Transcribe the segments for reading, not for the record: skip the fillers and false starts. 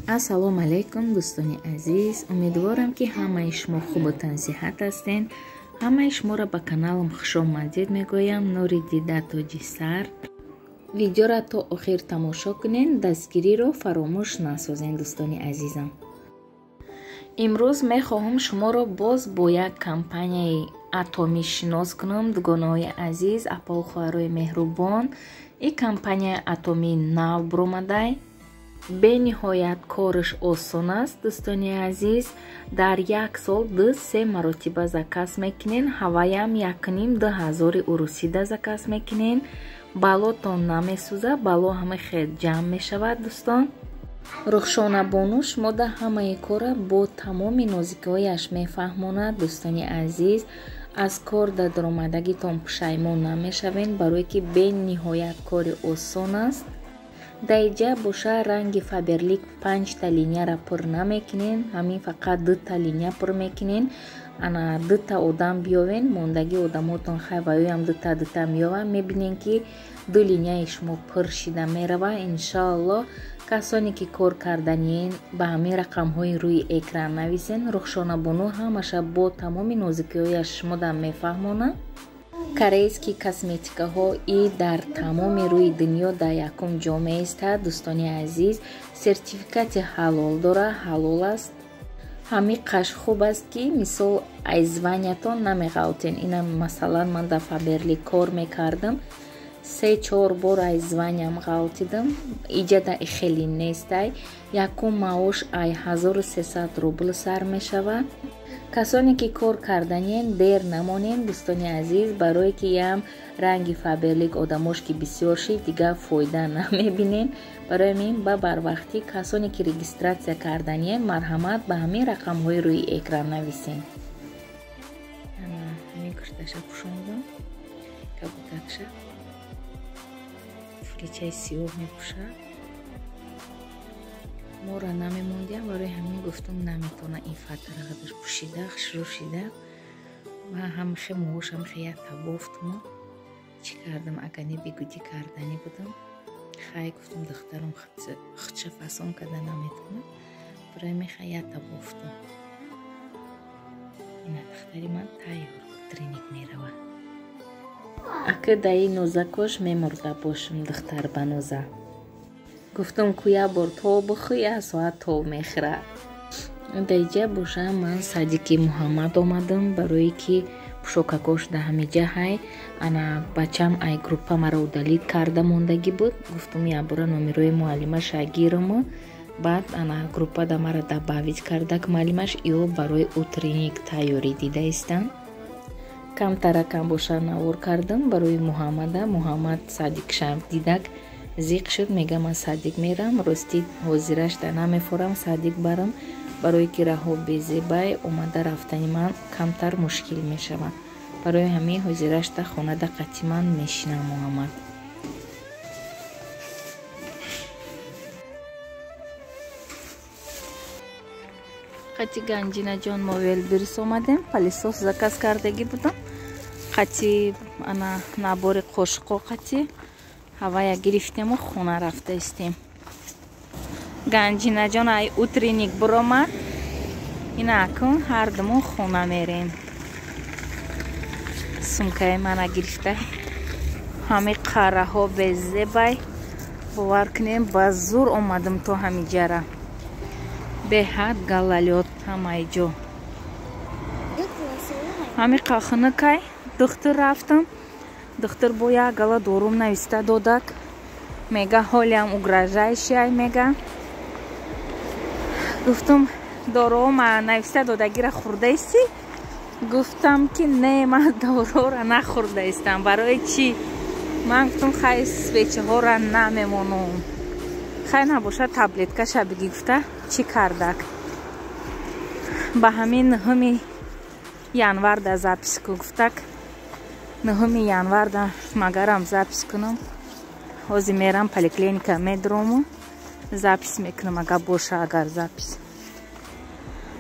ассалому алайкум дӯстони азиз, умедворам ки ҳамаи шумо хубу тансиҳат ҳастен. ҳамаи шуморо ба каналам хушомадид мегӯям. Нури дида тоҷи сар. видеоро то охир тамошо кунен, дастгириро фаромӯш насозен дӯстони азизам. имрӯз мехоҳам шуморо боз бо як компанияи атомӣ шинос кунам. дугонаҳои азиз, апа хоҳарои меҳрубон, ин компанияи атомии нав буромадай. бениҳоят кориш осон аст дӯстони азиз. дар як сол 2-3 маротиба заказ мекунен. ҳаваям 1,5-2,000 урусида заказ мекунен. балотон намесӯза, бало ҳама хел ҷамъ мешавад дӯстон. рухшонабону шумо да ҳамаи кора бо тамоми нозикиҳояш мефаҳмонад дӯстони азиз. аз кор да даромадагитон пушаймон намешавен, барое ки бениҳоят кори осон аст. даиҷа боша ранги фаберлик 5 линияра пур намекунен, ҳамин фақат 2 линия пур мекунен. ана 2 одам биёвен, мондаги одамотон хай ваёям 2 меёва, мебинен ки 2 линияи шумо пур шида мерава. иншааллоҳ касоне ки кор карданиен ба ҳамин рақамҳои рӯи экран нависен. рухшонабону ҳамаша бо тамоми нозикиҳояш шумода мефаҳмонад. корейский косметикаҳо и дар тамоми рӯи дунё дар якум ҷо меистад дӯстони азиз. сертификати ҳалол дора, ҳалол аст. ҳамин қаш хуб аст ки мисол айзваниятон намеғалтен. ина масалан ман дар фаберлик кор мекардам, 3-4 бор айзваниям ғалтидам. иҷада хеле нестай. якум маош ай 1300 рубл сар мешавад. касоне ки кор карданиен дер намонен дӯстони азиз, барое ки ям ранги фаберлик одамош ки бисёр шид дигар фоида намебинен. барои ҳамин ба барвақтӣ касоне ки регистратсия карданиен марҳамат ба ҳамин рақамҳои рӯи экран нависен. ҳамин кушташа пушондам, кабутакша филичаи сиёҳ мепушад. мора намемондиям, барои ҳамин гуфтам наметавона ин фатара қадаш пушида шурушида ва ҳамихе моҳошам хея табофтмо. чӣ кардам, агар не бигудӣ кардани будам, хай гуфтам духтарам худша фасон карда наметавонам, барои ҳамин хея табофтам. ина духтари ман тайёр тренинг меравад. ака даи нозакош мемурда бошам духтар ба ноза. гуфтам ку як бор тов бихӯ, як соат тов мехӯрад. даиҷа боша ман садиқи муҳаммад омадам, барое ки пушокакош да ҳамиҷа ҳай ана бачам ай группа маро удалит карда мондагӣ буд. гуфтам як бора номерои муаллимаша гирама, баъд ана группа да мара дабавит кардак муаллимаш, иё барои ӯ тренинг тайёрӣ дида истанд. камтаракам боша навор кардам барои муҳаммада. муҳаммад садиқшам дидак зиқ шуд, мега ман садиқ мерам, рости ҳозираш да намефорам садиқ барам, барое ки раҳо безебай омада рафтани ман камтар мушкил мешавад. барои ҳамин ҳозираш да хонада қатъи ман мешинам муҳаммад. қатъи ганҷинаҷон мо велбирис омадем, палисос заказ кардагӣ будам. қатъи ана набори қошиқо қатъи ҳавая гирифтему хона рафта истем. ганҷинаҷон ай утренник буромад. ина акун ҳардумон хона мерем. сумкаи мана гирифта ҳамин қарраҳо безебай бовар кунем ба зур омадам то ҳамиҷара. беҳад галалёт ҳамаи ҷо. ҳамин қахунакай духтур рафтам. духтур бо як гала дорум нависта додак. мега ҳолиам угрожающий мега. гуфтам доруума нависта додагира хӯрдаисти? гуфтам ки не, ман дорора нахӯрдаистам. барои чӣ? ман гуфтам хай свечаҳора намемонам. хай набошад таблеткаша биги. гуфта чӣ кардак? ба ҳамин 9 январ да запис ку. гуфтак 9 январ да магарам запис кунам. ҳозир мерам поликлиника медрому запис мекунам агар боша. агар запис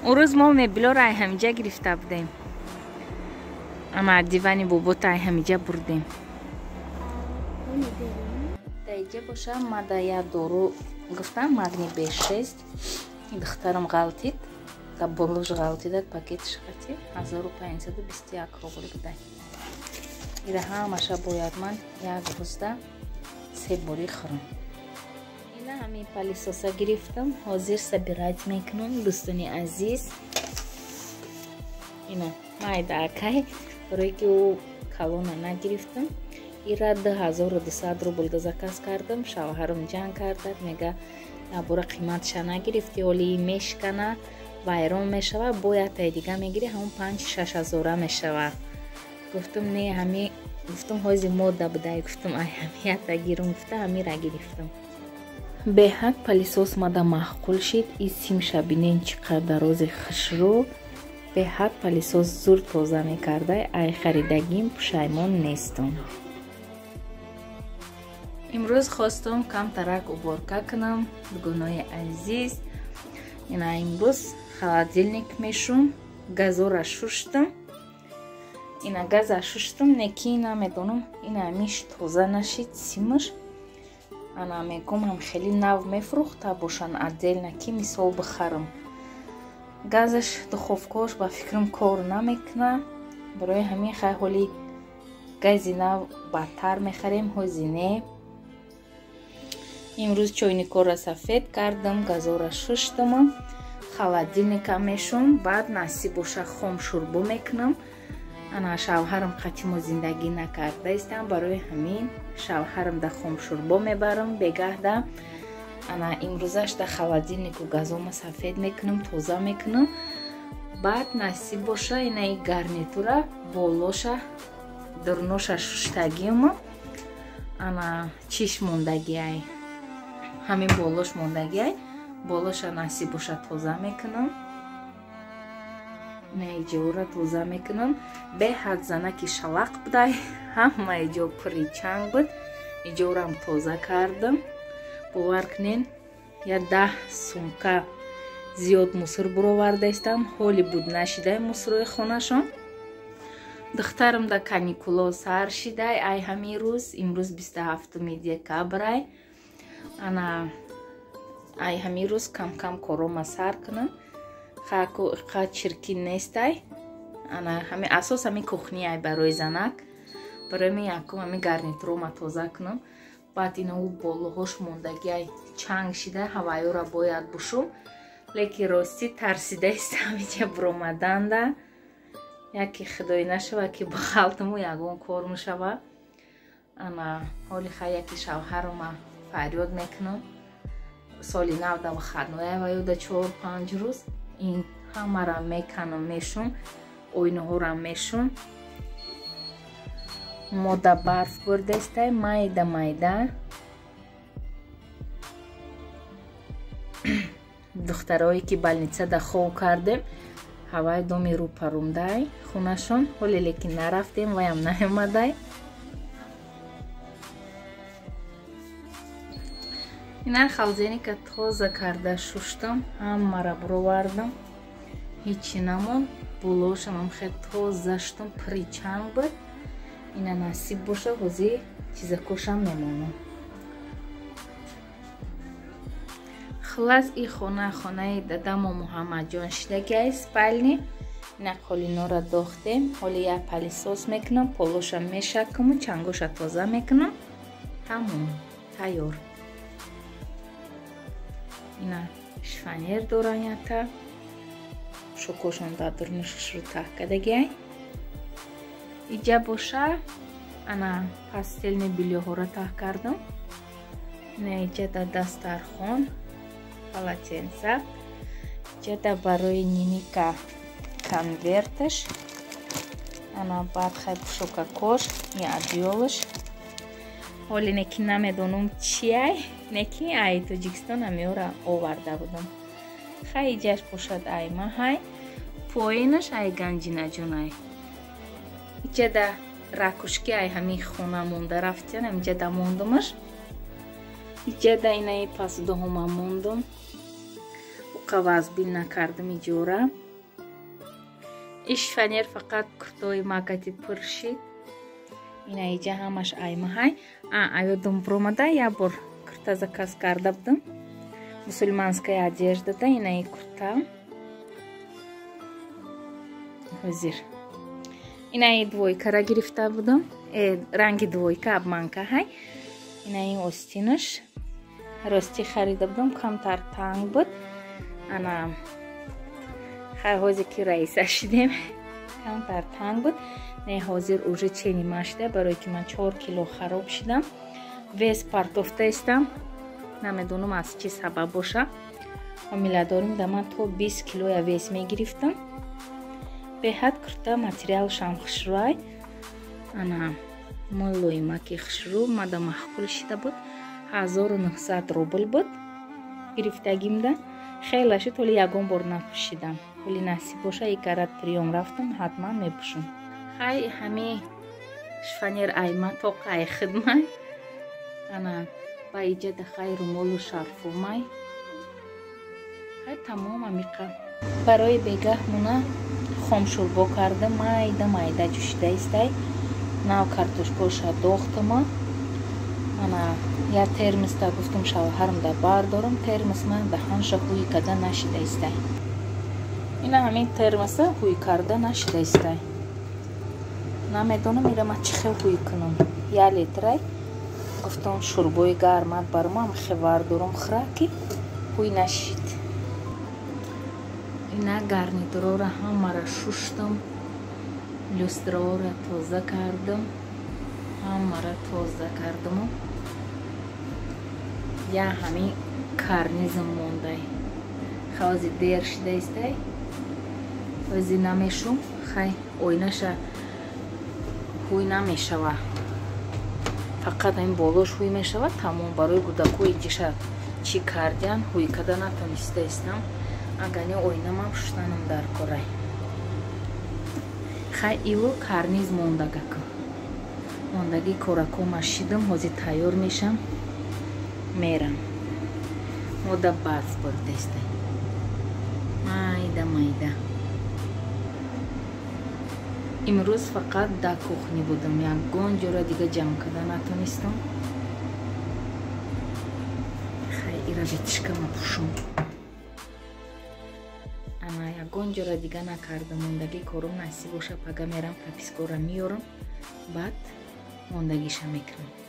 он рӯз мо мебилора ай ҳамиҷа гирифта будем. ама дивани бобота ай ҳамиҷа бурдем. даиҷа боша ма да як дору гуфтам магни B6. духтарам ғалтид, да болуш ғалтидад, пакетиш қати 1521 рубл будай. Ида ҳамаша бояд ман як рӯзда 3 бори хӯрам. Ина ҳамин палисоса гирифтам, ҳозир сабират мекунам. Дӯстони азиз, ина майда акай, барои ки ӯ калона нагирифтам. ира 2200 рубл заказ кардам. Шавҳарам ҷанг кардад, мега набора қиматша нагирифти, ҳоли мешкана, вайрон мешава, бояд тай дига мегири, ҳамон 5-6 ҳазора мешава. гуфтам не ҳами, гуфтам ҳози модда будай, гуфтам ай ҳамията гирам, гуфта ҳамира гирифтам. беҳад палисос мада маъқул шид. исимша бинен чӣ қадр дарози хушрӯ. беҳад палисос зуд тоза мекардай. ай харидагим пушаймон нестам. имрӯз хостам камтарак уборка кунам. дугонои азиз, ина имрӯз холодильник мешум. газора шуштам. ина газа шуштам, неки намедонам ина амиш тоза нашид симаш. ана мегумам хеле нав мефурӯхта бошан отдельно, ки мисол бихарам. газаш духовкош ба фикрам кор намекуна. барои ҳамин хай ҳоли гази нав бадтар мехарем, ҳози не. имрӯз чойникора сафед кардам, газора шуштам, холодильника мешум. баъд насиб боша хом шӯрбо мекунам. ана шавҳарам қатимо зиндагӣ накардаистам, барои ҳамин шавҳарам да хом шӯрбо мебарам бегаҳда. ана имрӯзаш да холодильнику газома сафед мекунам, тоза мекунам. баъд насиб боша инаи гарнитура болоша дурноша шуштагима. ана чиш мондагиай, ҳамин болош мондагиай, болоша насиб боша тоза мекунам. инаиҷора тоза мекунам. беҳад занаки шалақ будай, ҳама иҷо пури чанг буд. иҷорам тоза кардам. бовар кунен, я 10 сумка зиёд мусор буровардаистам. ҳоли буд нашидай мусорои хонашон. духтарам да каникуло сар шидай. ай ҳамин рӯз, имрӯз 27 декабрай. ана ай ҳамин рӯз кам-кам корома сар кунам. хаку иққат чиркин нестай. ана ҳамин асос ҳамин кухниай барои занак. барои ми якум ҳамин гарнитурома тоза кунам. баъд ина ӯ болоҳош мондагиай чанг шида, ҳавайёра бояд бушум. лекин рости тарсидаистам иҷа буромаданда. яке худоӣ нашава ки ба халтаму ягон кор мешава. ана ҳоли хай яки шавҳарума фарёд мекунам. соли нав да вахадноя ва ёда 4-5 рӯз. ин ҳамара меканам, мешум. ойнаҳорам мешум. мода барф бурдаистай майда майда. духтарое ки больницада хов кардем, ҳавай доми рӯпарумдай хунашон. ҳоле лекин нарафтем, ваям наомадай. ина халзеника тоза карда шуштам, ҳамара буровардам, ҳечи намон. болошамам хел тоза шуштам, пури чанг буд. ина насиб боша ҳозир чизакошам мемонам. хулас и хонаи дадамо муҳаммадҷон шидагиай спальни. ина қолинора дохтем. ҳоли як палисос мекунам, полоша мешакаму чангоша тоза мекунам. тамом, тайёр. ина шифонер дорам ята. шокошон да дурнушашро таҳкадагиай. иҷа боша ана пастелни билёҳора таҳ кардам. ина иҷа да дастархон, полотенца. иҷа да барои ниника конверташ. ана баъд хай пушокакош, и одеёлаш. ҳоле неки намедонам чиай, неки ай Тоҷикистон амёра оварда будам. хай иҷаш бошад ай маҳай. поинаш ай ганҷинаҷонай. иҷа да ракушки ай ҳамин хона монда рафтиянам, иҷа да мондамаш. иҷа да инаи пасдуҳума мондам. уқавазбин накардам иҷора. ишфанер фақат куртои макати пур шид. ина иҷа ҳамаш ай маҳай. аёдам буромада, як бор курта заказ карда будам. мусульманская одеждада, инаи курта. Ҳозир инаи двойкара гирифта будам, ранги двойка обманка. ҳай инаи остинаш рости харида будам, камтар танг буд. ана хай ҳозир ки раиса шидем камтар танг буд. не ҳозир уже чени ман шуда, барое ки ман 4 кило хароб шидам. вес партофта истам, намедонам аз чӣ сабаб боша. ҳомиладорим да ман то 20 килоя вес мегирифтам. беҳад курта материалшам хушрӯй, ана молоимаки хушрӯ мада маҳқул шида буд. 1900 рубл буд гирифтагимда. хеле шуд, ҳоли ягон бор напӯшидам. ҳоли насиб боша икарат приём рафтам, ҳатман мепӯшам. ҳай ҳами шфанер айма тоқаи хидмай, ана ба иҷада хай румолу шарфумай. ҳай тамом амиқа. барои бегаҳ муна хомшурбо карда майда майда ҷӯшида истай. нав картошкоша дохтама. ана я термоста гуфтам шавҳарам да бардорам. термос ман даҳанша ҳуй карда нашида истай. ина ҳамин термоса ҳуй карда нашида истай. намедонам ира ман чӣ хел ҳуй кунам. 1 литрай гуфтам шурбои гармат бармам хевардорам хӯра ки ҳуй нашид. ина гарнитурора ҳамара шуштам, люстраора тоза кардам, ҳамара тоза кардаму я ҳамин карнизам мондай. хаози дер шида истай. ҳози намешум. хай ойнаша ҳуй намешава, фақат ҳамин болош ҳуй мешава. тамом барои кӯдакои тиша чӣ кардиян ҳуй карда натониста истам. агани ойнамам шуштанам дар корай. хай иво карниз мондагака. мондаги коракома шидам. ҳозир тайёр мешам, мерам. мода баъз бурда истай. майда майда. имрӯз фақат да кухни будам. ягон ҷора дига ҷамъ карда натонистам. хай ира ветишка мапӯшам. ана ягон ҷора дига накардам. мондаги корум насиб боша пага мерам пропискора меёрам, баъд мондагиша мекунам.